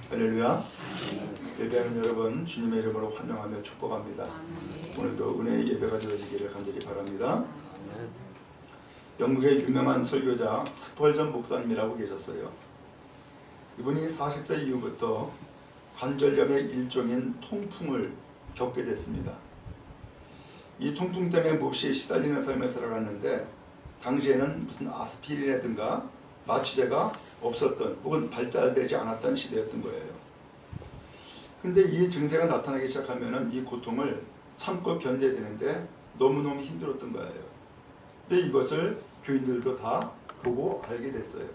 할렐루야. 예배하는 여러분 주님의 이름으로 환영하며 축복합니다. 오늘도 은혜의 예배가 되어지기를 간절히 바랍니다. 영국의 유명한 설교자 스펄전 목사님이라고 계셨어요. 이분이 40세 이후부터 관절염의 일종인 통풍을 겪게 됐습니다. 이 통풍 때문에 몹시 시달리는 삶을 살아갔는데 당시에는 무슨 아스피린이라든가 마취제가 없었던 혹은 발달되지 않았던 시대였던 거예요. 근데 이 증세가 나타나기 시작하면은 이 고통을 참고 견뎌내는데 너무너무 힘들었던 거예요. 근데 이것을 교인들도 다 보고 알게 됐어요.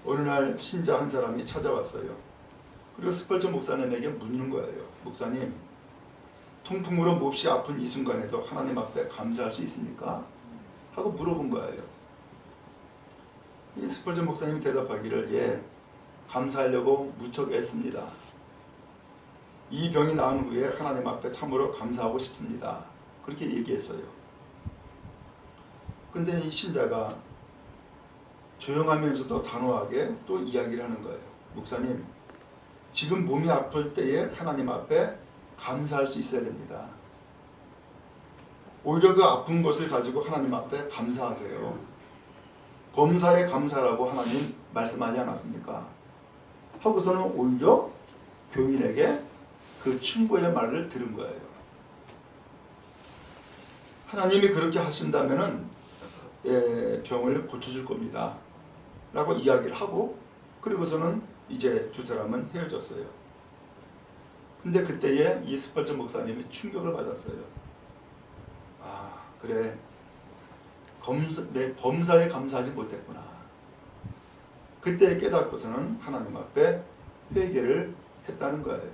어느 날 신자 한 사람이 찾아왔어요. 그리고 스펄전 목사님에게 묻는 거예요. 목사님, 통풍으로 몹시 아픈 이 순간에도 하나님 앞에 감사할 수 있습니까? 하고 물어본 거예요. 이 스펄전 목사님이 대답하기를 예, 감사하려고 무척 애씁니다. 이 병이 나은 후에 하나님 앞에 참으로 감사하고 싶습니다. 그렇게 얘기했어요. 근데 이 신자가 조용하면서도 단호하게 또 이야기를 하는 거예요. 목사님, 지금 몸이 아플 때에 하나님 앞에 감사할 수 있어야 됩니다. 오히려 그 아픈 것을 가지고 하나님 앞에 감사하세요. 범사에 감사라고 하나님 말씀하지 않았습니까? 하고서는 오히려 교인에게 그 충고의 말을 들은 거예요. 하나님이 그렇게 하신다면은 병을 고쳐줄 겁니다. 라고 이야기를 하고 그리고서는 이제 두 사람은 헤어졌어요. 근데 그때에 이 스펄전 목사님이 충격을 받았어요. 아, 그래. 내 범사에 감사하지 못했구나. 그때 깨닫고서는 하나님 앞에 회개를 했다는 거예요.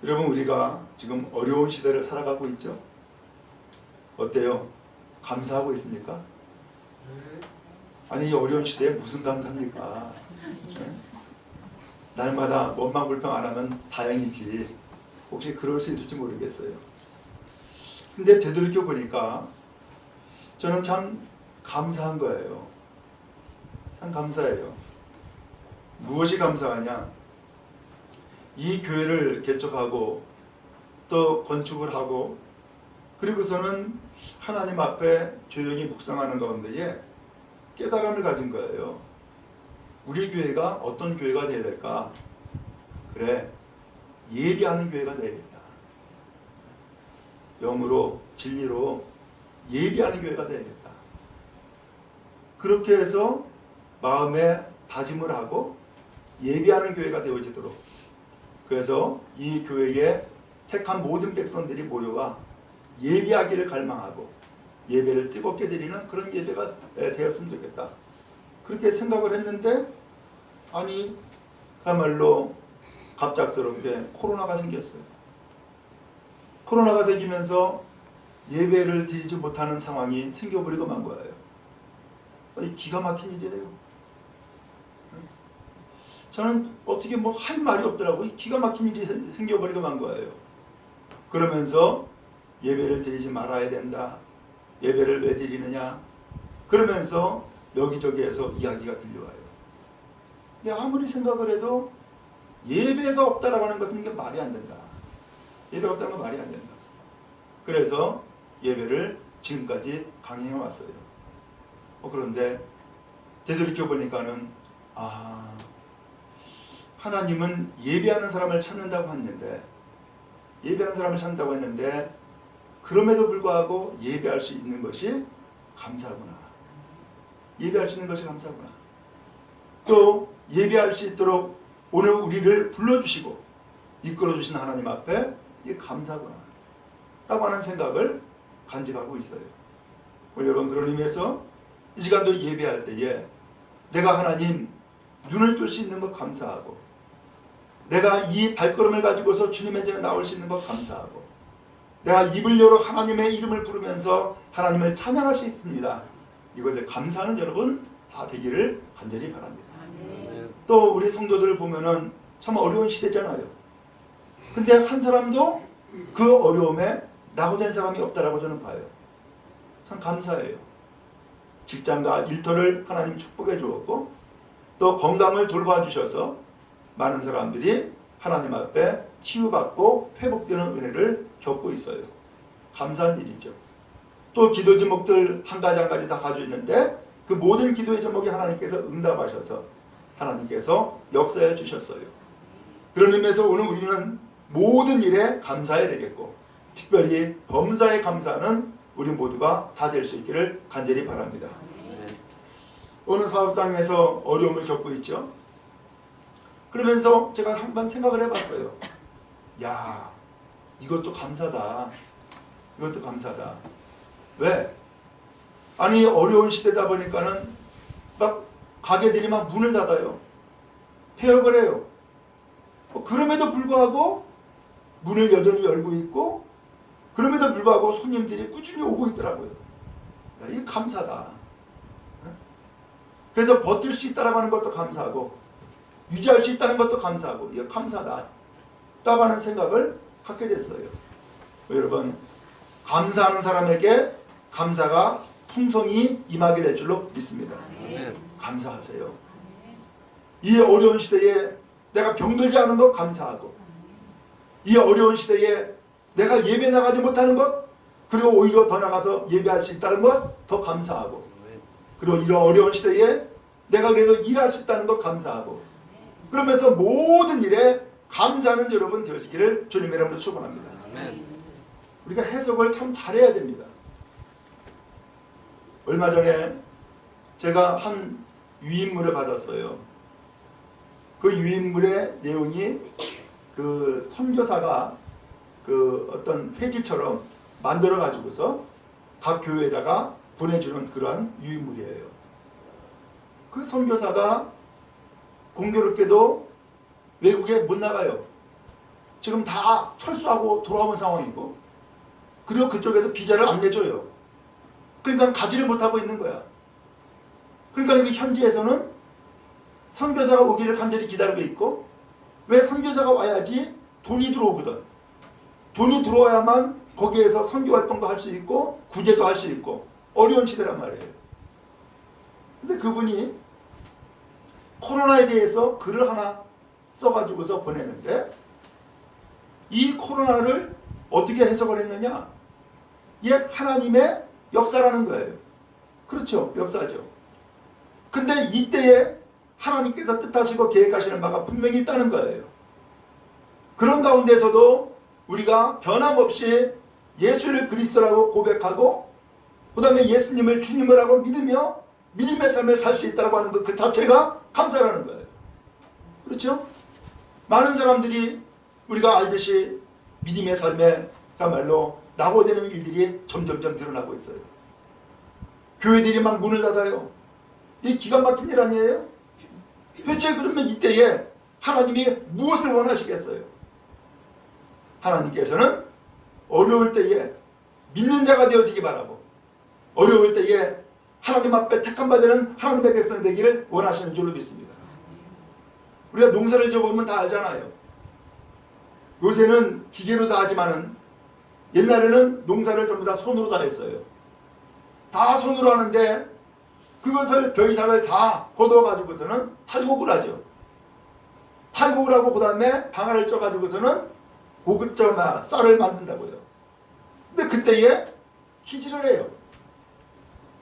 여러분, 우리가 지금 어려운 시대를 살아가고 있죠? 어때요? 감사하고 있습니까? 아니, 이 어려운 시대에 무슨 감사입니까? 네? 날마다 원망 불평 안 하면 다행이지. 혹시 그럴 수 있을지 모르겠어요. 근데 되돌이켜 보니까 저는 참 감사한 거예요. 참 감사해요. 무엇이 감사하냐? 이 교회를 개척하고 또 건축을 하고 그리고서는 하나님 앞에 조용히 묵상하는 가운데에 깨달음을 가진 거예요. 우리 교회가 어떤 교회가 되어야 될까? 그래, 예배하는 교회가 되야겠다. 영으로 진리로 예배하는 교회가 되야겠다. 그렇게 해서 마음에 다짐을 하고 예배하는 교회가 되어지도록, 그래서 이 교회에 택한 모든 백성들이 모여와 예배하기를 갈망하고 예배를 뜨겁게 드리는 그런 예배가 되었으면 좋겠다. 그렇게 생각을 했는데 아니 그야말로 갑작스럽게 코로나가 생겼어요. 코로나가 생기면서 예배를 드리지 못하는 상황이 생겨버리고 만 거예요. 기가 막힌 일이에요. 저는 어떻게 뭐 할 말이 없더라고요. 기가 막힌 일이 생겨버리고 만 거예요. 그러면서 예배를 드리지 말아야 된다. 예배를 왜 드리느냐. 그러면서 여기저기에서 이야기가 들려와요. 근데 아무리 생각을 해도 예배가 없다라고 하는 것은 이게 말이 안 된다. 예배가 없다는 건 말이 안 된다. 그래서 예배를 지금까지 강행해 왔어요. 그런데 되돌이켜 보니까는 하나님은 예배하는 사람을 찾는다고 했는데 그럼에도 불구하고 예배할 수 있는 것이 감사구나. 예배할 수 있는 것이 감사구나. 또 예배할 수 있도록 오늘 우리를 불러주시고 이끌어주신 하나님 앞에 이게 감사구나 라고 하는 생각을 간직하고 있어요. 여러분, 그런 의미에서 이 시간도 예배할 때에 내가 하나님 눈을 뜰 수 있는 것 감사하고 내가 이 발걸음을 가지고서 주님의 전에 나올 수 있는 것 감사하고 내가 입을 열어 하나님의 이름을 부르면서 하나님을 찬양할 수 있습니다. 이것에 감사하는 여러분 다 되기를 간절히 바랍니다. 또 우리 성도들을 보면은 참 어려운 시대잖아요. 근데 한 사람도 그 어려움에 낙오된 사람이 없다라고 저는 봐요. 참 감사해요. 직장과 일터를 하나님 축복해 주었고 또 건강을 돌봐주셔서 많은 사람들이 하나님 앞에 치유받고 회복되는 은혜를 겪고 있어요. 감사한 일이죠. 또 기도 제목들 한 가지 한 가지 다 가지고 있는데 그 모든 기도의 제목이 하나님께서 응답하셔서 하나님께서 역사해 주셨어요. 그런 의미에서 오늘 우리는 모든 일에 감사해야 되겠고 특별히 범사에 감사하는 우리 모두가 다 될 수 있기를 간절히 바랍니다. 어느 사업장에서 어려움을 겪고 있죠. 그러면서 제가 한번 생각을 해봤어요. 야, 이것도 감사다. 이것도 감사다. 왜? 아니 어려운 시대다 보니까는 막 가게들이 막 문을 닫아요. 폐업을 해요. 그럼에도 불구하고 문을 여전히 열고 있고 그럼에도 불구하고 손님들이 꾸준히 오고 있더라고요. 야, 이게 감사다. 그래서 버틸 수 있다라고 하는 것도 감사하고 유지할 수 있다는 것도 감사하고 이거 감사다 라고 하는 생각을 갖게 됐어요. 여러분 감사하는 사람에게 감사가 풍성히 임하게 될 줄로 믿습니다. 감사하세요. 이 어려운 시대에 내가 병들지 않은 것 감사하고 이 어려운 시대에 내가 예배 나가지 못하는 것 그리고 오히려 더 나가서 예배할 수 있다는 것 더 감사하고 그리고 이런 어려운 시대에 내가 그래도 일할 수 있다는 것 감사하고 그러면서 모든 일에 감사하는 여러분 되시기를 주님의 이름으로 축원합니다. 우리가 해석을 참 잘해야 됩니다. 얼마 전에 제가 한 유인물을 받았어요. 그 유인물의 내용이 그 선교사가 그 어떤 회지처럼 만들어 가지고서 각 교회에다가 보내주는 그러한 유인물이에요. 그 선교사가 공교롭게도 외국에 못 나가요. 지금 다 철수하고 돌아오는 상황이고 그리고 그쪽에서 비자를 안 내줘요. 그러니까 가지를 못하고 있는 거야. 그러니까 이 현지에서는 선교사가 오기를 간절히 기다리고 있고 왜 선교사가 와야지 돈이 들어오거든. 돈이 들어와야만 거기에서 선교활동도 할 수 있고 구제도 할 수 있고 어려운 시대란 말이에요. 근데 그분이 코로나에 대해서 글을 하나 써가지고서 보내는데 이 코로나를 어떻게 해석을 했느냐? 이게 하나님의 역사라는 거예요. 그렇죠. 역사죠. 근데 이때에 하나님께서 뜻하시고 계획하시는 바가 분명히 있다는 거예요. 그런 가운데서도 우리가 변함없이 예수를 그리스도라고 고백하고 그 다음에 예수님을 주님을 하고 믿으며 믿음의 삶을 살 수 있다고 하는 것 그 자체가 감사라는 거예요. 그렇죠? 많은 사람들이 우리가 알듯이 믿음의 삶에 그야말로 낙오되는 일들이 점점점 드러나고 있어요. 교회들이 막 문을 닫아요. 이게 기가 막힌 일 아니에요? 도대체 그러면 이때에 하나님이 무엇을 원하시겠어요? 하나님께서는 어려울 때에 믿는 자가 되어지기 바라고 어려울 때에 하나님 앞에 택함 받는 하나님의 백성이 되기를 원하시는 줄로 믿습니다. 우리가 농사를 지어보면 다 알잖아요. 요새는 기계로 다 하지만은 옛날에는 농사를 전부 다 손으로 다 했어요. 다 손으로 하는데 그것을 벼이삭을 다 걷어가지고서는 탈곡을 하죠. 탈곡을 하고 그 다음에 방아를 쪄가지고서는 고급져나 쌀을 만든다고요. 근데 그때에 키질을 해요.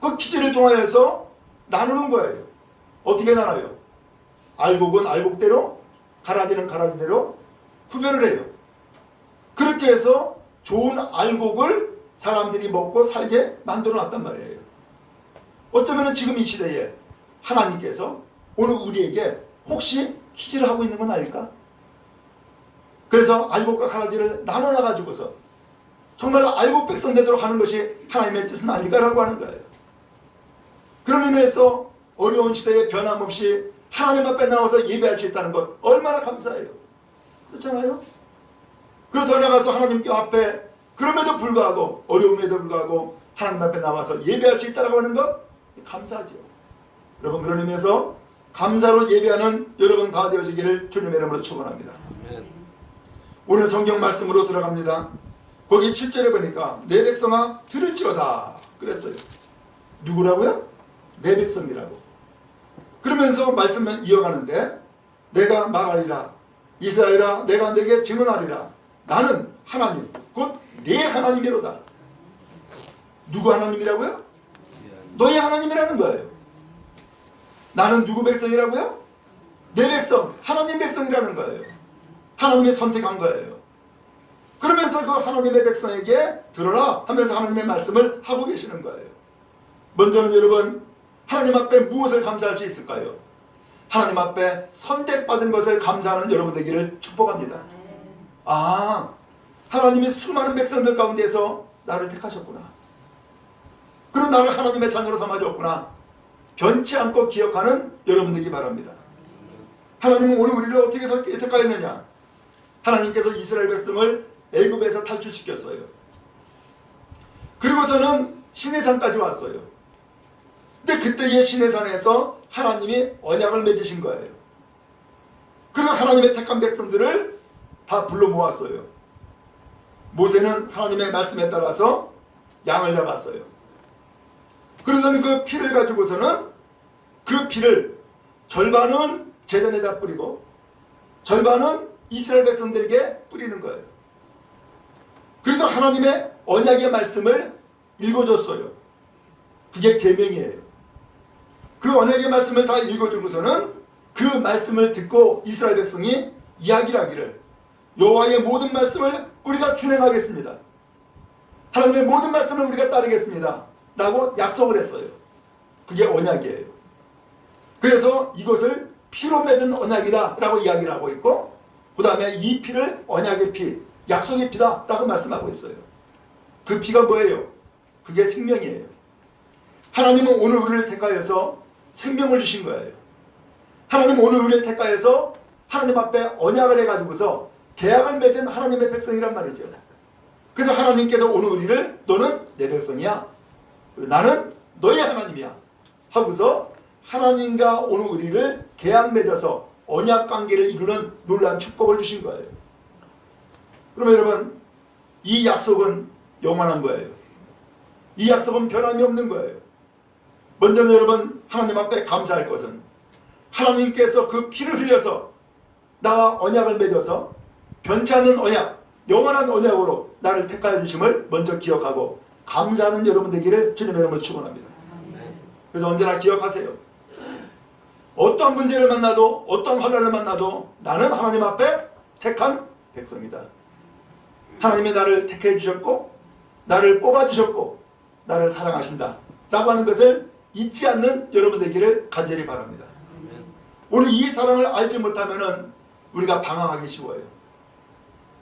그 키질을 통하여서 나누는 거예요. 어떻게 나눠요? 알곡은 알곡대로, 가라지는 가라지대로 구별을 해요. 그렇게 해서 좋은 알곡을 사람들이 먹고 살게 만들어 놨단 말이에요. 어쩌면 지금 이 시대에 하나님께서 오늘 우리에게 혹시 키질을 하고 있는 건 아닐까? 그래서 알곡과 가라지를 나눠놔가지고서 정말 알곡 백성 되도록 하는 것이 하나님의 뜻은 아닐까라고 하는 거예요. 그런 의미에서 어려운 시대에 변함없이 하나님 앞에 나와서 예배할 수 있다는 것 얼마나 감사해요. 그렇잖아요? 그리고 더 나가서 하나님 앞에 그럼에도 불구하고 어려움에도 불구하고 하나님 앞에 나와서 예배할 수 있다고 하는 것 감사하죠. 여러분 그런 의미에서 감사로 예배하는 여러분 다 되어지기를 주님의 이름으로 축원합니다. 오늘 성경 말씀으로 들어갑니다. 거기 7절에 보니까 내 백성아 들을지어다 그랬어요. 누구라고요? 내 백성이라고. 그러면서 말씀을 이어가는데 내가 말하리라 이스라엘아 내가 네게 증언하리라 나는 하나님 곧 네 하나님이로다. 누구 하나님이라고요? 너희 하나님이라는 거예요. 나는 누구 백성이라고요? 내 백성, 하나님 백성이라는 거예요. 하나님이 선택한 거예요. 그러면서 그 하나님의 백성에게 들어라 하면서 하나님의 말씀을 하고 계시는 거예요. 먼저는 여러분 하나님 앞에 무엇을 감사할 수 있을까요? 하나님 앞에 선택받은 것을 감사하는 여러분 되기를 축복합니다. 아, 하나님이 수많은 백성들 가운데서 나를 택하셨구나. 그리고 나를 하나님의 자녀로 삼아줬구나. 변치 않고 기억하는 여러분 되기 바랍니다. 하나님은 오늘 우리를 어떻게 택하였느냐? 하나님께서 이스라엘 백성을 애굽에서 탈출시켰어요. 그리고서는 시내산까지 왔어요. 근데 그때의 시내산에서 하나님이 언약을 맺으신 거예요. 그리고 하나님의 택한 백성들을 다 불러 모았어요. 모세는 하나님의 말씀에 따라서 양을 잡았어요. 그러더니 그 피를 가지고서는 그 피를 절반은 제단에다 뿌리고 절반은 이스라엘 백성들에게 뿌리는 거예요. 그래서 하나님의 언약의 말씀을 읽어줬어요. 그게 계명이에요. 그 언약의 말씀을 다 읽어주고서는 그 말씀을 듣고 이스라엘 백성이 이야기를 하기를 여호와의 모든 말씀을 우리가 준행하겠습니다. 하나님의 모든 말씀을 우리가 따르겠습니다. 라고 약속을 했어요. 그게 언약이에요. 그래서 이것을 피로 맺은 언약이다 라고 이야기를 하고 있고 그 다음에 이 피를 언약의 피, 약속의 피다 라고 말씀하고 있어요. 그 피가 뭐예요? 그게 생명이에요. 하나님은 오늘 우리를 택하여서 생명을 주신 거예요. 하나님은 오늘 우리를 택하여서 하나님 앞에 언약을 해가지고서 계약을 맺은 하나님의 백성이란 말이죠. 그래서 하나님께서 오늘 우리를 너는 내 백성이야. 나는 너의 하나님이야. 하고서 하나님과 오늘 우리를 계약 맺어서 언약 관계를 이루는 놀라운 축복을 주신 거예요. 그러면 여러분 이 약속은 영원한 거예요. 이 약속은 변함이 없는 거예요. 먼저는 여러분 하나님 앞에 감사할 것은 하나님께서 그 피를 흘려서 나와 언약을 맺어서 변치 않는 언약, 영원한 언약으로 나를 택하여 주심을 먼저 기억하고 감사하는 여러분 되기를 주님의 이름으로 축원합니다. 그래서 언제나 기억하세요. 어떤 문제를 만나도 어떤 환난을 만나도 나는 하나님 앞에 택한 백성이다. 하나님이 나를 택해 주셨고 나를 뽑아 주셨고 나를 사랑하신다 라고 하는 것을 잊지 않는 여러분 되기를 간절히 바랍니다. 오늘 이 사랑을 알지 못하면 우리가 방황하기 쉬워요.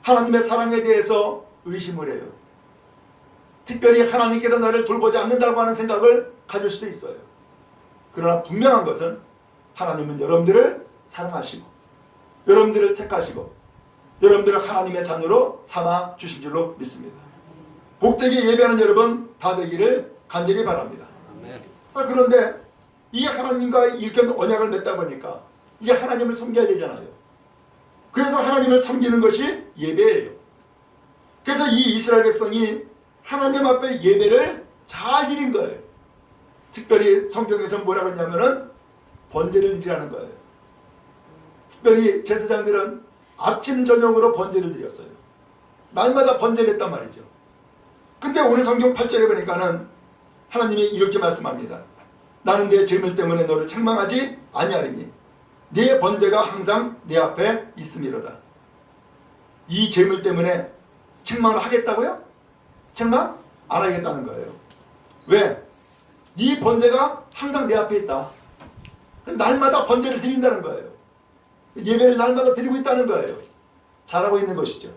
하나님의 사랑에 대해서 의심을 해요. 특별히 하나님께서 나를 돌보지 않는다고 하는 생각을 가질 수도 있어요. 그러나 분명한 것은 하나님은 여러분들을 사랑하시고 여러분들을 택하시고 여러분들을 하나님의 자녀로 삼아 주신 줄로 믿습니다. 복되게 예배하는 여러분 다 되기를 간절히 바랍니다. 그런데 이 하나님과 이렇게 언약을 맺다 보니까 이제 하나님을 섬겨야 되잖아요. 그래서 하나님을 섬기는 것이 예배예요. 그래서 이 이스라엘 백성이 하나님 앞에 예배를 잘 드린 거예요. 특별히 성경에서 뭐라고 했냐면은 번제를 드리라는 거예요. 특별히 제사장들은 아침 저녁으로 번제를 드렸어요. 날마다 번제를 했단 말이죠. 근데 오늘 성경 8절에 보니까는 하나님이 이렇게 말씀합니다. 나는 내 죄물 때문에 너를 책망하지 아니하리니 네 번제가 항상 내 앞에 있음이로다. 이 죄물 때문에 책망을 하겠다고요? 책망 안 하겠다는 거예요. 왜? 네 번제가 항상 내 앞에 있다. 날마다 번제를 드린다는 거예요. 예배를 날마다 드리고 있다는 거예요. 잘하고 있는 것이죠.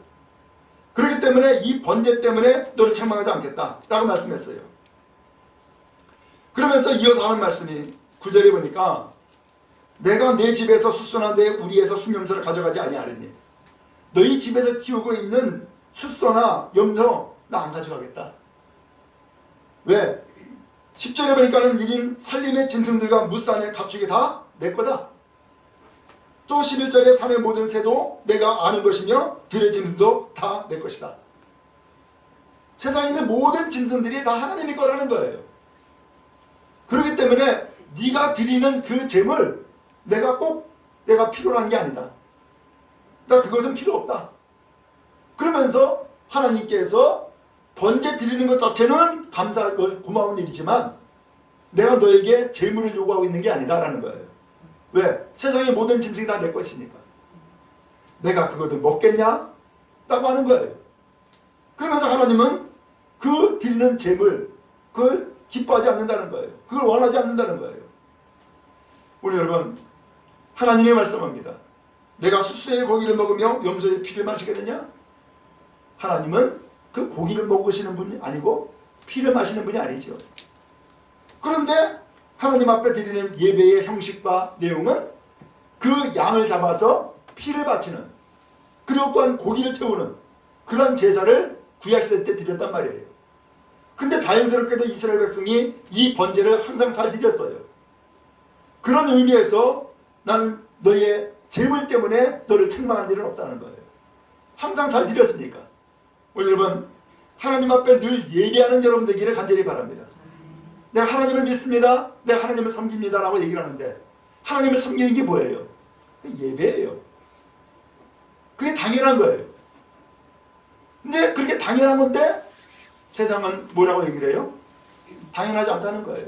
그렇기 때문에 이 번제 때문에 너를 책망하지 않겠다 라고 말씀했어요. 그러면서 이어서 하는 말씀이 9절에 보니까 내가 내 집에서 숫소나 내 우리에서 순염소를 가져가지 아니하리니 너희 집에서 키우고 있는 숫소나 염소 나 안 가져가겠다. 왜? 10절에 보니까는 1인 살림의 짐승들과 무산의 가축이 다 내 거다. 또 11절에 산의 모든 새도 내가 아는 것이며 들의 짐승도 다 내 것이다. 세상에 있는 모든 짐승들이 다 하나님의 거라는 거예요. 그렇기 때문에 네가 드리는 그 제물 내가 필요로 한 게 아니다. 나 그것은 필요 없다. 그러면서 하나님께서 번제 드리는 것 자체는 고마운 일이지만 내가 너에게 제물을 요구하고 있는 게 아니다라는 거예요. 왜? 세상의 모든 짐승이 다 내 것이니까. 내가 그것을 먹겠냐? 라고 하는 거예요. 그러면서 하나님은 그 드리는 제물, 그걸 기뻐하지 않는다는 거예요. 그걸 원하지 않는다는 거예요. 우리 여러분, 하나님이 말씀합니다. 내가 숫새의 고기를 먹으며 염소의 피를 마시겠느냐? 하나님은 그 고기를 먹으시는 분이 아니고 피를 마시는 분이 아니죠. 그런데 하나님 앞에 드리는 예배의 형식과 내용은 그 양을 잡아서 피를 바치는, 그리고 또한 고기를 태우는 그런 제사를 구약시대 때 드렸단 말이에요. 근데 다행스럽게도 이스라엘 백성이 이 번제를 항상 잘 드렸어요. 그런 의미에서 나는 너의 제물 때문에 너를 책망한 일은 없다는 거예요. 항상 잘 드렸으니까. 우리 여러분, 하나님 앞에 늘 예배하는 여러분 되기를 간절히 바랍니다. 내가 하나님을 믿습니다, 내가 하나님을 섬깁니다 라고 얘기를 하는데 하나님을 섬기는 게 뭐예요? 예배예요. 그게 당연한 거예요. 근데 그렇게 당연한 건데 세상은 뭐라고 얘기를 해요? 당연하지 않다는 거예요.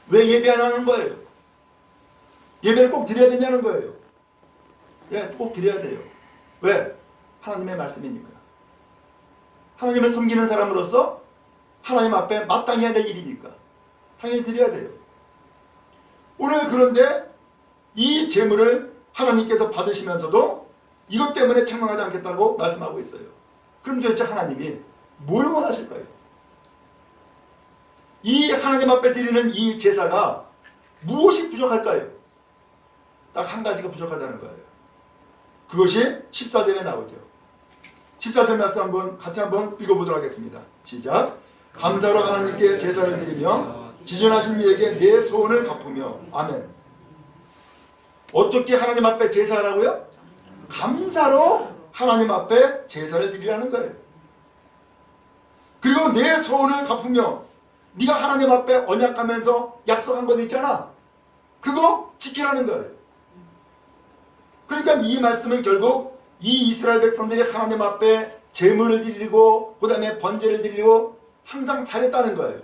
왜 예배 안 하는 거예요? 예배를 꼭 드려야 되냐는 거예요. 예, 꼭 드려야 돼요. 왜? 하나님의 말씀이니까. 하나님을 섬기는 사람으로서 하나님 앞에 마땅히 해야 될 일이니까 당연히 드려야 돼요. 오늘 그런데 이 제물을 하나님께서 받으시면서도 이것 때문에 책망하지 않겠다고 말씀하고 있어요. 그럼 도대체 하나님이 뭘 원하실까요? 이 하나님 앞에 드리는 이 제사가 무엇이 부족할까요? 딱 한 가지가 부족하다는 거예요. 그것이 14절에 나오죠. 14절 말씀 같이 한번 읽어보도록 하겠습니다. 시작. 감사로 하나님께 제사를 드리며 지존하신 이에게 내 소원을 갚으며. 아멘. 어떻게 하나님 앞에 제사하라고요? 감사로 하나님 앞에 제사를 드리라는 거예요. 그리고 내 소원을 갚으며, 네가 하나님 앞에 언약하면서 약속한 것 있잖아, 그거 지키라는 거예요. 그러니까 이 말씀은 결국 이 이스라엘 백성들이 하나님 앞에 제물을 드리고 그 다음에 번제를 드리고 항상 잘했다는 거예요.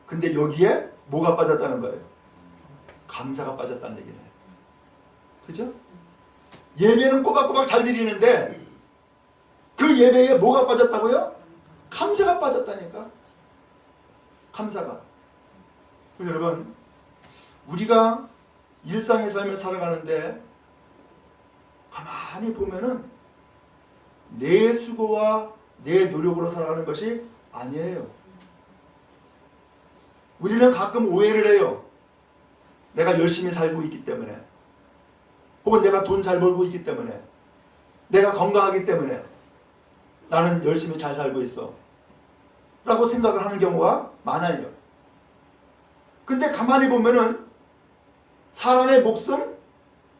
근데 여기에 뭐가 빠졌다는 거예요? 감사가 빠졌다는 얘기네요. 그죠? 예배는 꼬박꼬박 잘 드리는데 그 예배에 뭐가 빠졌다고요? 감사가 빠졌다니까. 감사가. 여러분, 우리가 일상의 삶을 살아가는데 가만히 보면은 내 수고와 내 노력으로 살아가는 것이 아니에요. 우리는 가끔 오해를 해요. 내가 열심히 살고 있기 때문에, 혹은 내가 돈 잘 벌고 있기 때문에, 내가 건강하기 때문에 나는 열심히 잘 살고 있어 라고 생각을 하는 경우가 많아요. 근데 가만히 보면은 사람의 목숨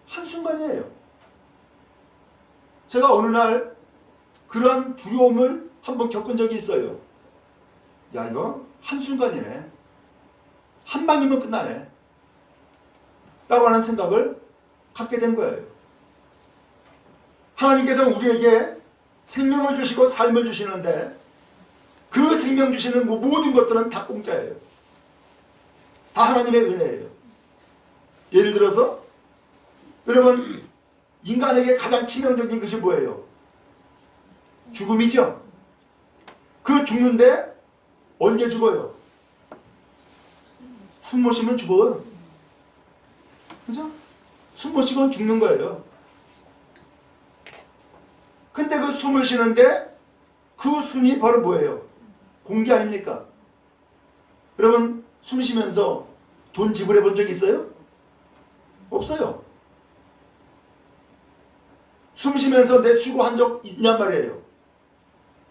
한순간이에요. 제가 어느 날 그러한 두려움을 한번 겪은 적이 있어요. 야, 이거 한순간이네, 한 방이면 끝나네 라고 하는 생각을 갖게 된 거예요. 하나님께서 우리에게 생명을 주시고 삶을 주시는데 그 생명 주시는 모든 것들은 다 공짜예요. 다 하나님의 은혜예요. 예를 들어서 여러분, 인간에게 가장 치명적인 것이 뭐예요? 죽음이죠. 그 죽는데 언제 죽어요? 숨 못 쉬면 죽어요. 그죠? 숨 못 쉬면 죽는 거예요. 근데 그 숨을 쉬는데 그 숨이 바로 뭐예요? 공기 아닙니까? 여러분, 숨 쉬면서 돈 지불해 본 적 있어요? 없어요. 숨 쉬면서 내 수고한 적 있냔 말이에요.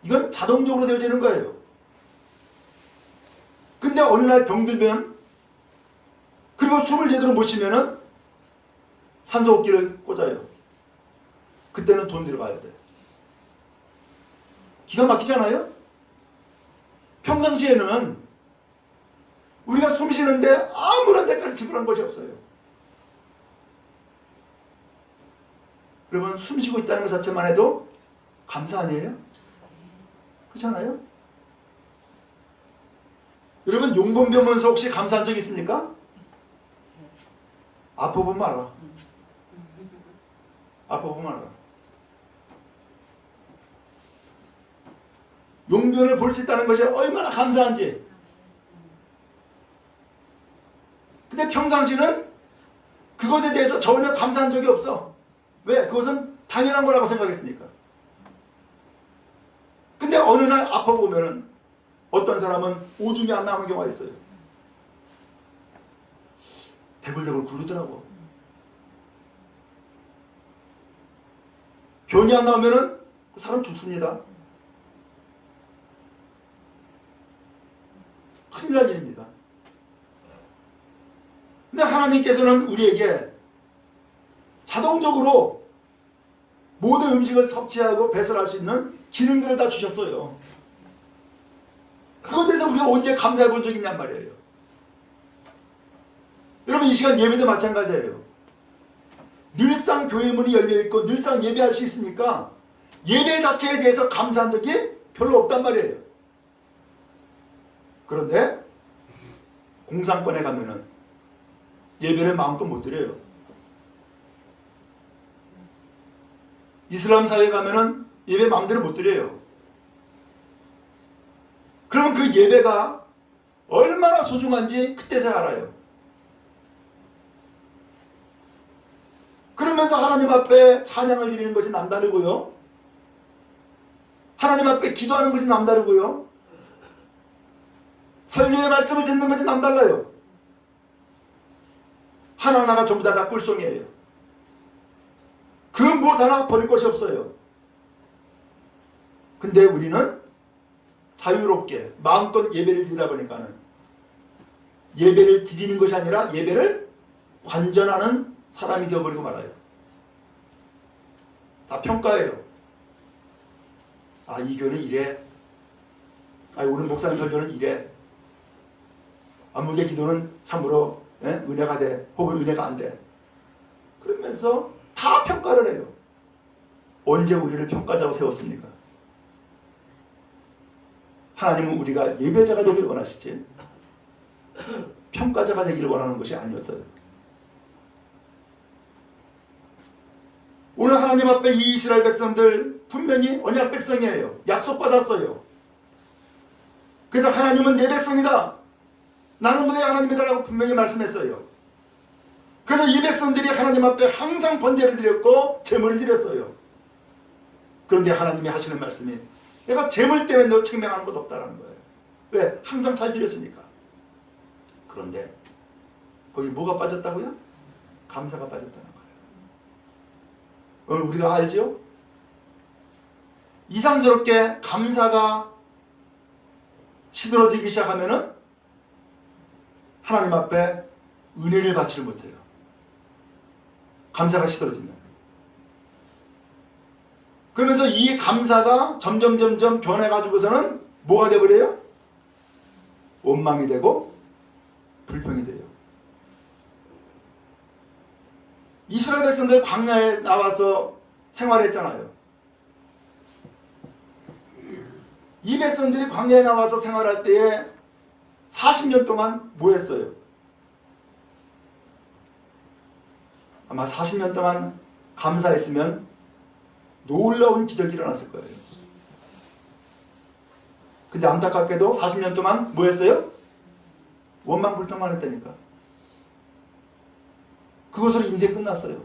이건 자동적으로 되어지는 거예요. 근데 어느 날 병들면, 그리고 숨을 제대로 못 쉬면은 산소호흡기를 꽂아요. 그때는 돈 들어가야 돼. 기가 막히잖아요? 평상시에는 우리가 숨 쉬는데 아무런 대가를 지불한 것이 없어요. 여러분, 숨 쉬고 있다는 것 자체만 해도 감사 아니에요? 그렇잖아요? 여러분, 용범병원서 혹시 감사한 적 있습니까? 아파보면 알아. 아파보면 알아. 용변을 볼 수 있다는 것이 얼마나 감사한지. 근데 평상시는 그것에 대해서 전혀 감사한 적이 없어. 왜? 그것은 당연한 거라고 생각했으니까. 근데 어느 날 아파보면은 어떤 사람은 오줌이 안 나오는 경우가 있어요. 대굴대굴 구르더라고. 변이 안 나오면은 그 사람 죽습니다. 큰일 날 일입니다. 근데 하나님께서는 우리에게 자동적으로 모든 음식을 섭취하고 배설할 수 있는 기능들을 다 주셨어요. 그것에 대해서 우리가 언제 감사해 본 적이 있냔 말이에요. 여러분, 이 시간 예배도 마찬가지예요. 늘상 교회 문이 열려있고 늘상 예배할 수 있으니까 예배 자체에 대해서 감사한 적이 별로 없단 말이에요. 그런데 공산권에 가면은 예배를 마음껏 못 드려요. 이슬람 사회에 가면은 예배 마음대로 못 드려요. 그러면 그 예배가 얼마나 소중한지 그때서야 알아요. 그러면서 하나님 앞에 찬양을 드리는 것이 남다르고요. 하나님 앞에 기도하는 것이 남다르고요. 설교의 말씀을 듣는 것이 남달라요. 하나하나가 전부 다 꿀송이에요. 그 무엇 하나 버릴 것이 없어요. 근데 우리는 자유롭게 마음껏 예배를 드리다 보니까는 예배를 드리는 것이 아니라 예배를 관전하는 사람이 되어버리고 말아요. 다 평가예요. 아, 이 교회는 이래. 아, 오늘 목사님 설교는 이래. 안목의 기도는 참으로 은혜가 돼. 혹은 은혜가 안 돼. 그러면서 다 평가를 해요. 언제 우리를 평가자로 세웠습니까? 하나님은 우리가 예배자가 되기를 원하시지 평가자가 되기를 원하는 것이 아니었어요. 오늘 하나님 앞에 이 이스라엘 백성들 분명히 언약 백성이에요. 약속받았어요. 그래서 하나님은 내 백성이다. 나는 너의 하나님이다 라고 분명히 말씀했어요. 그래서 이 백성들이 하나님 앞에 항상 번제를 드렸고 제물을 드렸어요. 그런데 하나님이 하시는 말씀이 내가 제물 때문에 너 책망하는 것 없다라는 거예요. 왜? 항상 잘 드렸으니까. 그런데 거기 뭐가 빠졌다고요? 감사가 빠졌다는 거예요. 오늘 우리가 알죠? 이상스럽게 감사가 시들어지기 시작하면은 하나님 앞에 은혜를 받지를 못해요. 감사가 시들어지면. 그러면서 이 감사가 점점 변해가지고서는 뭐가 되어버려요? 원망이 되고 불평이 돼요. 이스라엘 백성들 광야에 나와서 생활했잖아요. 이 백성들이 광야에 나와서 생활할 때에 40년 동안 뭐 했어요? 아마 40년 동안 감사했으면 놀라운 기적이 일어났을 거예요. 근데 안타깝게도 40년 동안 뭐 했어요? 원망 불평만 했다니까. 그것으로 인생 끝났어요.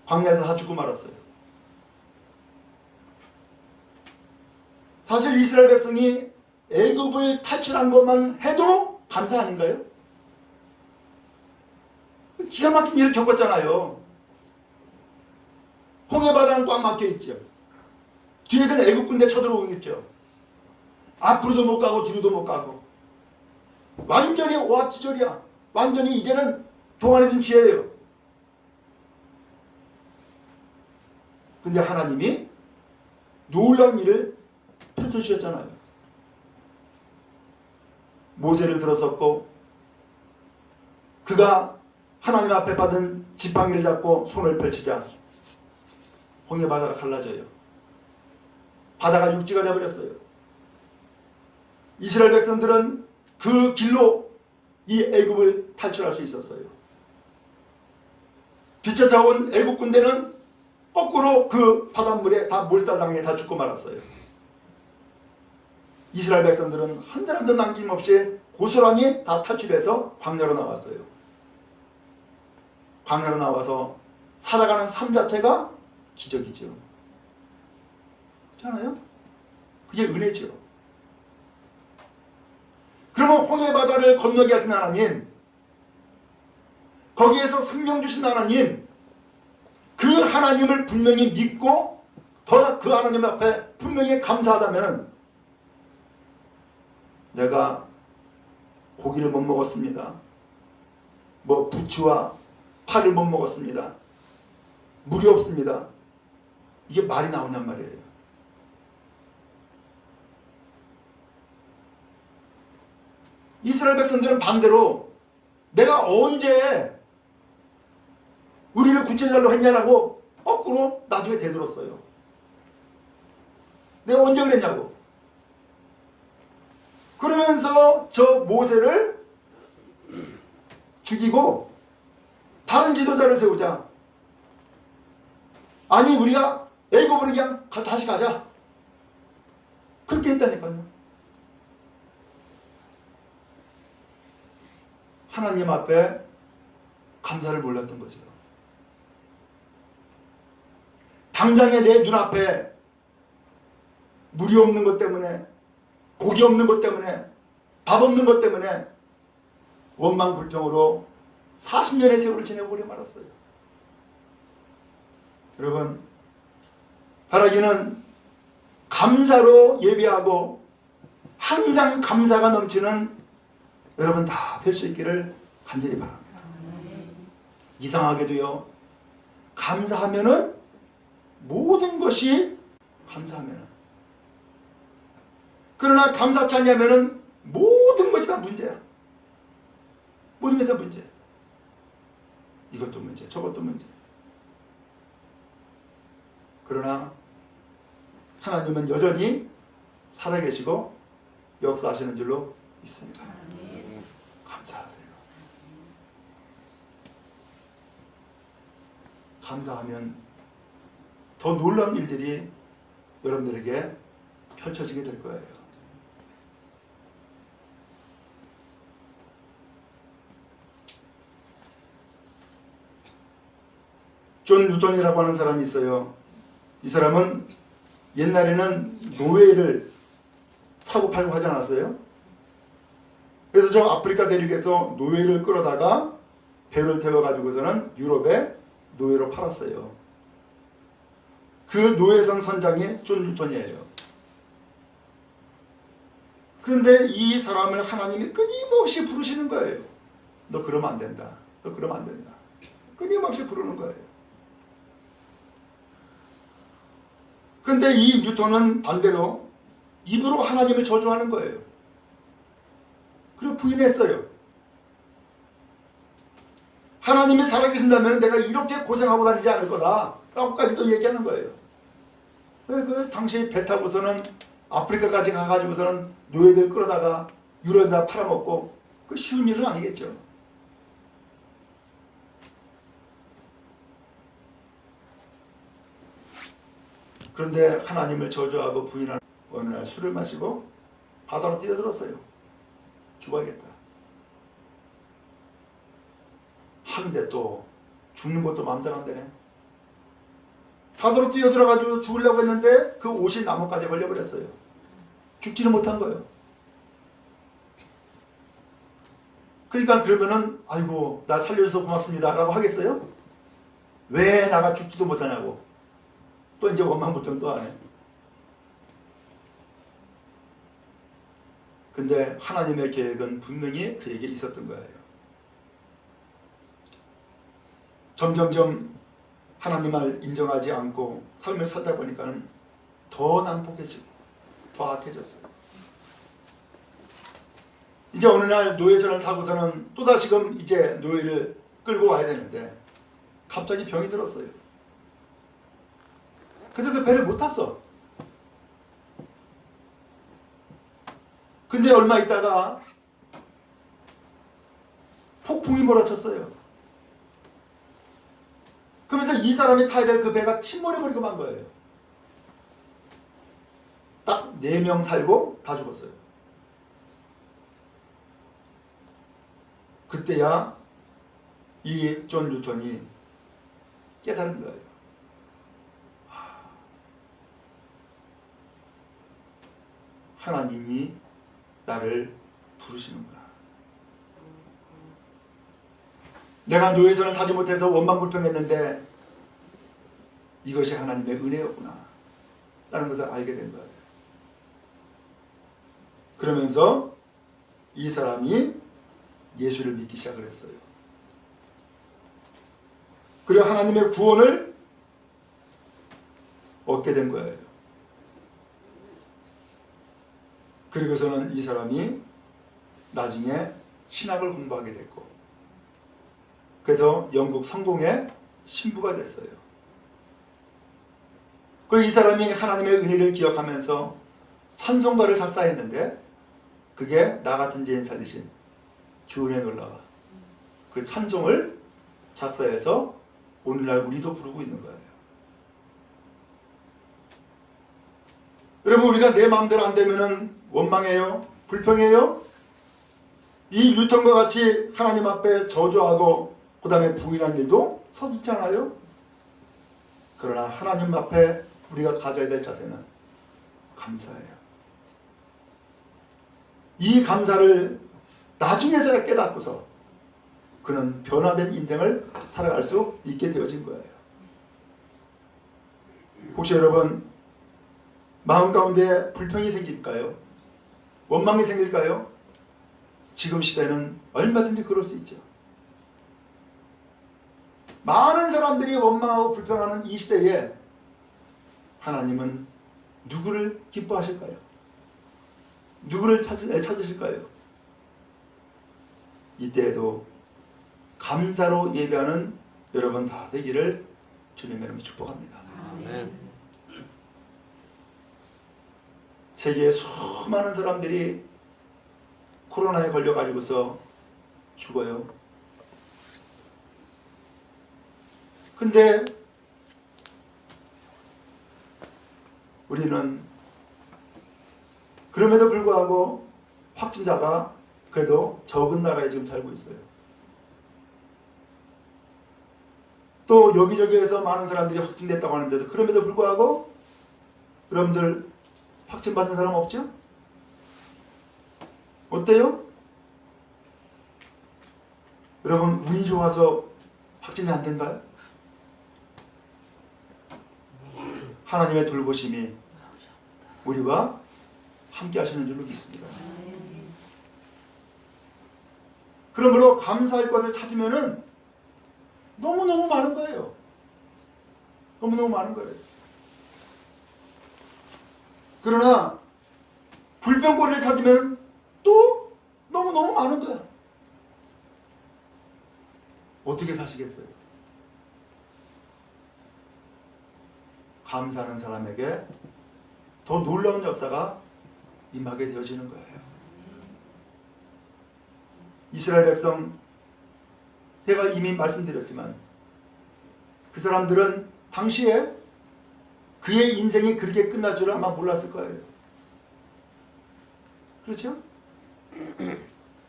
광야에서 다 죽고 말았어요. 사실 이스라엘 백성이 애굽을 탈출한 것만 해도 감사 아닌가요? 기가 막힌 일을 겪었잖아요. 홍해바다는 꽉 막혀있죠. 뒤에서는 애굽 군대 쳐들어오고 있죠. 앞으로도 못 가고 뒤로도 못 가고 완전히 오합지졸이야. 완전히 이제는 동안에 둔 죄예요. 근데 하나님이 놀라운 일을 펼쳐주셨잖아요. 모세를 들어섰고 그가 하나님 앞에 받은 지팡이를 잡고 손을 펼치자 홍해 바다가 갈라져요. 바다가 육지가 되어버렸어요. 이스라엘 백성들은 그 길로 이 애굽을 탈출할 수 있었어요. 뒤쫓아온 애굽 군대는 거꾸로 그 바닷물에 다 몰살당해 다 죽고 말았어요. 이스라엘 백성들은 한 사람도 남김없이 고스란히 다 탈출해서 광야로 나왔어요. 광야로 나와서 살아가는 삶 자체가 기적이죠. 그렇잖아요? 그게 은혜죠. 그러면 홍해 바다를 건너게 하신 하나님, 거기에서 생명 주신 하나님, 그 하나님을 분명히 믿고 더 그 하나님 앞에 분명히 감사하다면 내가 고기를 못 먹었습니다. 뭐 부추와 파를 못 먹었습니다. 물이 없습니다. 이게 말이 나오냔 말이에요. 이스라엘 백성들은 반대로 내가 언제 우리를 구체자로 했냐라고 거꾸로 나중에 되들었어요. 내가 언제 그랬냐고. 그러면서 저 모세를 죽이고 다른 지도자를 세우자. 아니 우리가 애굽으로 그냥 다시 가자. 그렇게 했다니까요. 하나님 앞에 감사를 몰랐던 거죠. 당장에 내 눈앞에 물이 없는 것 때문에, 고기 없는 것 때문에, 밥 없는 것 때문에 원망불평으로 40년의 세월을 지내버려 말았어요. 여러분, 바라기는 감사로 예배하고 항상 감사가 넘치는 여러분 다 될 수 있기를 간절히 바랍니다. 이상하게도요, 감사하면은 모든 것이 감사하면은, 그러나 감사치 않냐면은 모든 것이 다 문제야. 모든 게 다 문제. 이것도 문제, 저것도 문제. 그러나 하나님은 여전히 살아계시고 역사하시는 줄로 믿습니다. 감사하세요. 감사하면 더 놀라운 일들이 여러분들에게 펼쳐지게 될 거예요. 존 뉴턴이라고 하는 사람이 있어요. 이 사람은 옛날에는 노예를 사고 팔고 하지 않았어요? 그래서 저 아프리카 대륙에서 노예를 끌어다가 배를 태워가지고서는 유럽에 노예로 팔았어요. 그 노예성 선장이 존 뉴턴이에요. 그런데 이 사람을 하나님이 끊임없이 부르시는 거예요. 너 그러면 안 된다. 너 그러면 안 된다. 끊임없이 부르는 거예요. 그런데 이 뉴턴은 반대로 입으로 하나님을 저주하는 거예요. 그리고 부인했어요. 하나님이 살아계신다면 내가 이렇게 고생하고 다니지 않을 거다 라고까지도 얘기하는 거예요. 그 당시 배 타고서는 아프리카까지 가가지고서는 노예들 끌어다가 유럽에다 팔아먹고 그 쉬운 일은 아니겠죠. 그런데 하나님을 저주하고 부인하는 어느 날 술을 마시고 바다로 뛰어들었어요. 죽어야겠다. 하는데 또 죽는 것도 마음대로 안 되네. 바다로 뛰어들어가지고 죽으려고 했는데 그 옷이 나뭇가지에 걸려버렸어요. 죽지는 못한 거예요. 그러니까 그러면은 아이고 나 살려줘서 고맙습니다 라고 하겠어요? 왜 나가 죽지도 못하냐고 또 이제 원망불평 또 하네. 근데 하나님의 계획은 분명히 그에게 있었던 거예요. 점점점 하나님을 인정하지 않고 삶을 살다 보니까는 더 난폭해지고 더 악해졌어요. 이제 어느 날 노예선을 타고서는 또다시금 이제 노예를 끌고 와야 되는데 갑자기 병이 들었어요. 그래서 그 배를 못 탔어. 근데 얼마 있다가 폭풍이 몰아쳤어요. 그러면서 이 사람이 타야 될 그 배가 침몰해버리고 만 거예요. 딱 4명 살고 다 죽었어요. 그때야 이 존 뉴턴이 깨달은 거예요. 하나님이 나를 부르시는구나. 내가 노예선을 타지 못해서 원망불평했는데 이것이 하나님의 은혜였구나 라는 것을 알게 된 거예요. 그러면서 이 사람이 예수를 믿기 시작을 했어요. 그리고 하나님의 구원을 얻게 된 거예요. 그리고서는 이 사람이 나중에 신학을 공부하게 됐고, 그래서 영국 성공의 신부가 됐어요. 그리고 이 사람이 하나님의 은혜를 기억하면서 찬송가를 작사했는데 그게 나 같은 죄인 살리신 주 은혜 놀라와, 그 찬송을 작사해서 오늘날 우리도 부르고 있는 거예요. 여러분, 우리가 내 마음대로 안 되면은 원망해요? 불평해요? 이 뉴턴과 같이 하나님 앞에 저주하고 그 다음에 부인한 일도 서 있잖아요. 그러나 하나님 앞에 우리가 가져야 될 자세는 감사예요. 이 감사를 나중에서야 깨닫고서 그는 변화된 인생을 살아갈 수 있게 되어진 거예요. 혹시 여러분 마음 가운데 불평이 생길까요? 원망이 생길까요? 지금 시대는 얼마든지 그럴 수 있죠. 많은 사람들이 원망하고 불평하는 이 시대에 하나님은 누구를 기뻐하실까요? 누구를 찾으실까요? 이때에도 감사로 예배하는 여러분 다 되기를 주님의 이름으로 축복합니다. 아멘. 세계에 수많은 사람들이 코로나에 걸려가지고서 죽어요. 근데 우리는 그럼에도 불구하고 확진자가 그래도 적은 나라에 지금 살고 있어요. 또 여기저기에서 많은 사람들이 확진됐다고 하는데도 그럼에도 불구하고 여러분들 확진 받은 사람 없죠? 어때요? 여러분 운이 좋아서 확진이 안 된가요? 하나님의 돌보심이 우리와 함께 하시는 줄로 믿습니다. 그러므로 감사할 것을 찾으면은 너무너무 많은 거예요. 너무너무 많은 거예요. 그러나 불평거리를 찾으면 또 너무너무 많은 거야. 어떻게 사시겠어요? 감사하는 사람에게 더 놀라운 역사가 임하게 되어지는 거예요. 이스라엘 백성, 제가 이미 말씀드렸지만 그 사람들은 당시에 그의 인생이 그렇게 끝날 줄 아마 몰랐을 거예요. 그렇죠?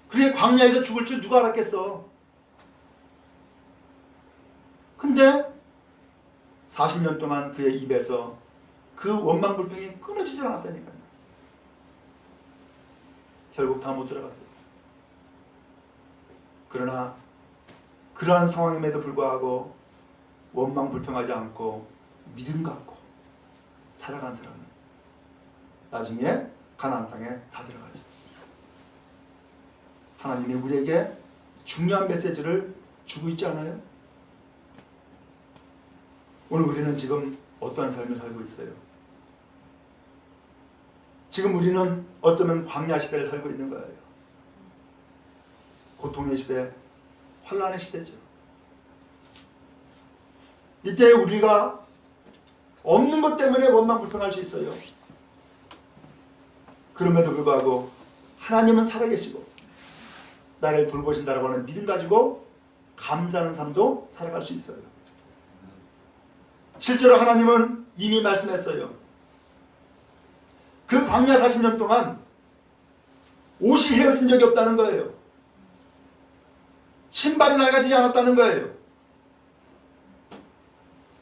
그의 광야에서 죽을 줄 누가 알았겠어. 근데 40년 동안 그의 입에서 그 원망불평이 끊어지지 않았다니까요. 결국 다 못 들어갔어요. 그러나 그러한 상황임에도 불구하고 원망불평하지 않고 믿음 갖고 살아간 사람은 나중에 가나안 땅에 다 들어가죠. 하나님이 우리에게 중요한 메시지를 주고 있지 않아요? 오늘 우리는 지금 어떠한 삶을 살고 있어요? 지금 우리는 어쩌면 광야 시대를 살고 있는 거예요. 고통의 시대, 환난의 시대죠. 이때 우리가 없는 것 때문에 원망 불평할 수 있어요. 그럼에도 불구하고 하나님은 살아계시고 나를 돌보신다라고 하는 믿음 가지고 감사하는 삶도 살아갈 수 있어요. 실제로 하나님은 이미 말씀했어요. 그 광야 40년 동안 옷이 헤어진 적이 없다는 거예요. 신발이 낡아지지 않았다는 거예요.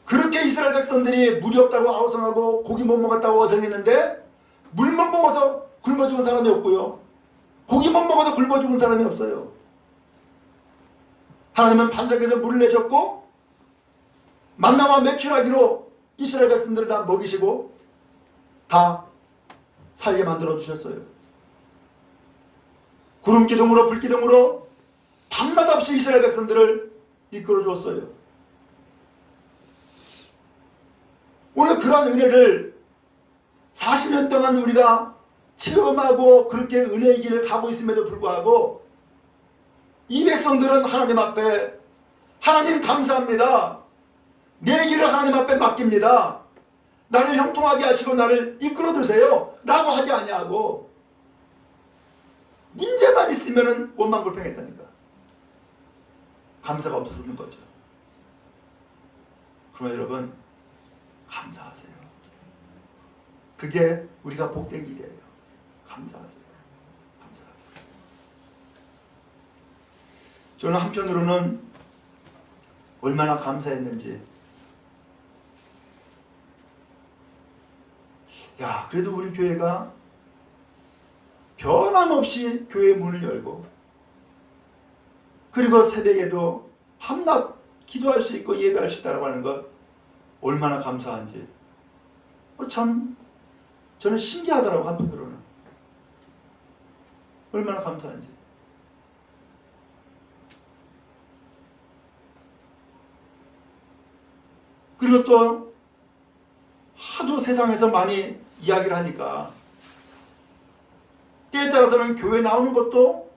그렇게 이스라엘 백성들이 물이 없다고 아우성하고 고기 못 먹었다고 어성했는데 물 못 먹어서 굶어 죽은 사람이 없고요. 고기 못 먹어서 굶어 죽은 사람이 없어요. 하나님은 반석에서 물을 내셨고 만나와 메추라기로 이스라엘 백성들을 다 먹이시고 다 살게 만들어 주셨어요. 구름 기둥으로 불 기둥으로 밤낮 없이 이스라엘 백성들을 이끌어 주었어요. 오늘 그러한 은혜를 40년 동안 우리가 체험하고 그렇게 은혜의 길을 가고 있음에도 불구하고 이 백성들은 하나님 앞에 하나님 감사합니다. 내 길을 하나님 앞에 맡깁니다. 나를 형통하게 하시고 나를 이끌어 주세요 라고 하지 아니하고 문제만 있으면 원망 불평했다니까. 감사가 없었는 거죠. 그러면 여러분 감사하세요. 그게 우리가 복된 길이에요. 감사하세요. 감사하세요. 저는 한편으로는 얼마나 감사했는지, 야 그래도 우리 교회가 변함없이 교회 문을 열고 그리고 새벽에도 밤낮 기도할 수 있고 예배할 수 있다고 하는 것 얼마나 감사한지 참 저는 신기하더라고. 한편으로는 얼마나 감사한지. 그리고 또 하도 세상에서 많이 이야기를 하니까 때에 따라서는 교회 나오는 것도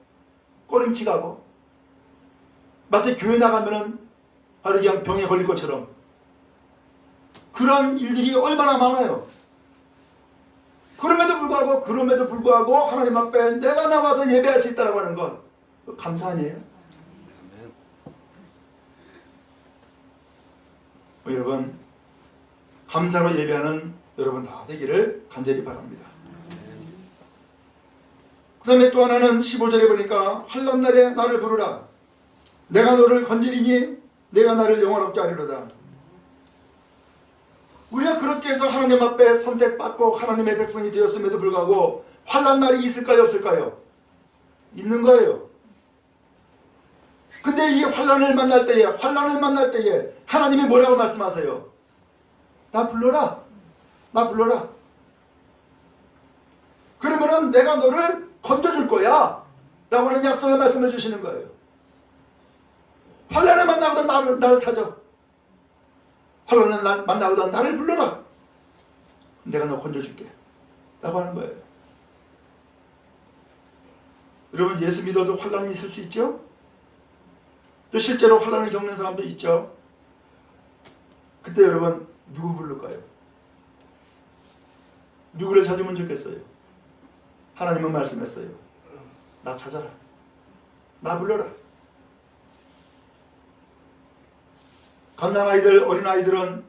꺼림칙하고 마치 교회 나가면은 바로 그냥 병에 걸릴 것처럼 그런 일들이 얼마나 많아요. 그럼에도 불구하고 하나님 앞에 내가 나와서 예배할 수 있다고 하는 것 감사 아니에요? 여러분 감사로 예배하는 여러분 다 되기를 간절히 바랍니다. 그 다음에 또 하나는 15절에 보니까 환난날에 나를 부르라. 내가 너를 건지리니 내가 나를 영화롭게 하리로다. 우리가 그렇게 해서 하나님 앞에 선택받고 하나님의 백성이 되었음에도 불구하고 환난날이 있을까요? 없을까요? 있는 거예요. 근데 이 환난을 만날 때에 하나님이 뭐라고 말씀하세요? 나 불러라. 나 불러라. 그러면은 내가 너를 건져줄 거야 라고 하는 약속의 말씀을 주시는 거예요. 환난을 만나보다 나를 찾아. 환난을 만나보다 나를 불러라. 내가 너 건져줄게 라고 하는 거예요. 여러분 예수 믿어도 환난이 있을 수 있죠? 또 실제로 환난을 겪는 사람도 있죠. 그때 여러분 누구 부를까요? 누구를 찾으면 좋겠어요? 하나님은 말씀했어요. 나 찾아라. 나 불러라. 갓난아이들, 어린아이들은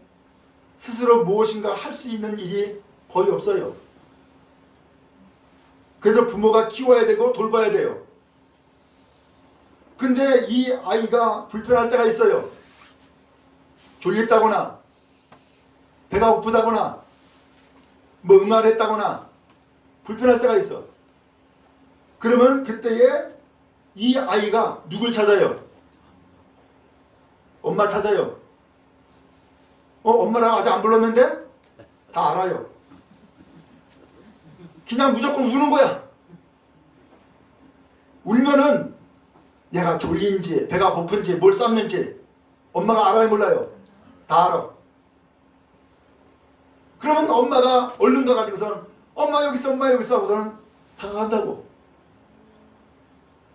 스스로 무엇인가 할 수 있는 일이 거의 없어요. 그래서 부모가 키워야 되고 돌봐야 돼요. 근데 이 아이가 불편할 때가 있어요. 졸립다거나 배가 고프다거나 뭐 음활했다거나 불편할 때가 있어. 그러면 그때에 이 아이가 누굴 찾아요? 엄마 찾아요. 엄마랑 아직 안 불렀는데? 다 알아요. 그냥 무조건 우는 거야. 울면은 얘가 졸린지 배가 고픈지 뭘 쌌는지 엄마가 알아요 몰라요? 다 알아. 그러면 엄마가 얼른 가가지고서는 엄마 여기 있어, 엄마 여기 있어 하고서는 다가간다고.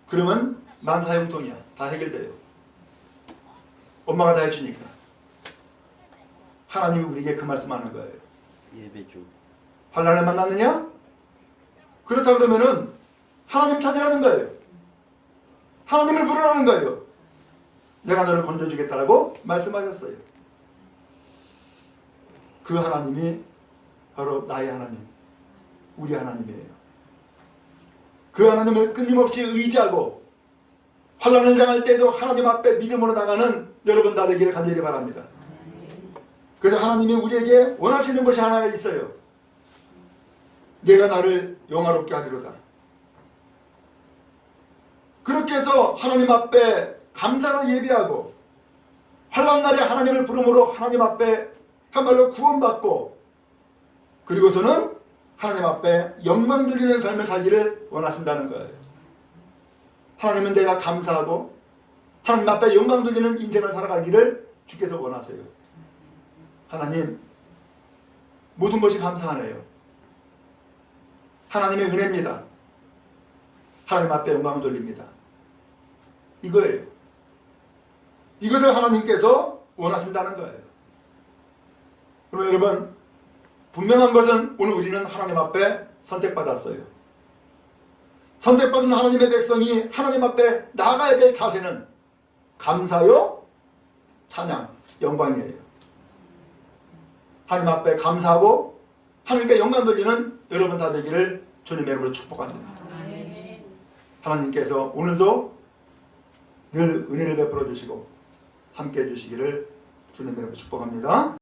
그러면 만사형통이야. 다 해결돼요. 엄마가 다 해주니까. 하나님이 우리에게 그 말씀하는 거예요. 예배 중. 환난을 만났느냐? 그렇다 그러면은 하나님 찾으라는 거예요. 하나님을 부르라는 거예요. 내가 너를 건져주겠다라고 말씀하셨어요. 그 하나님이 바로 나의 하나님, 우리 하나님이에요. 그 하나님을 끊임없이 의지하고 환난을 당할 때에도 하나님 앞에 믿음으로 나가는 여러분 다 되기를 간절히 바랍니다. 그래서 하나님이 우리에게 원하시는 것이 하나가 있어요. 내가 나를 영화롭게 하리로다. 그렇게 해서 하나님 앞에 감사로 예배하고 환난날에 하나님을 부름으로 하나님 앞에 한말로 구원받고 그리고서는 하나님 앞에 영광 돌리는 삶을 살기를 원하신다는 거예요. 하나님은 내가 감사하고 하나님 앞에 영광 돌리는 인생을 살아가기를 주께서 원하세요. 하나님, 모든 것이 감사하네요. 하나님의 은혜입니다. 하나님 앞에 영광을 돌립니다. 이거예요. 이것을 하나님께서 원하신다는 거예요. 그러면 여러분, 분명한 것은 오늘 우리는 하나님 앞에 선택받았어요. 선택받은 하나님의 백성이 하나님 앞에 나아가야 될 자세는 감사요, 찬양, 영광이에요. 하나님 앞에 감사하고 하나님께 영광 돌리는 여러분 다 되기를 주님의 이름으로 축복합니다. 하나님께서 오늘도 늘 은혜를 베풀어 주시고 함께 해주시기를 주님의 이름으로 축복합니다.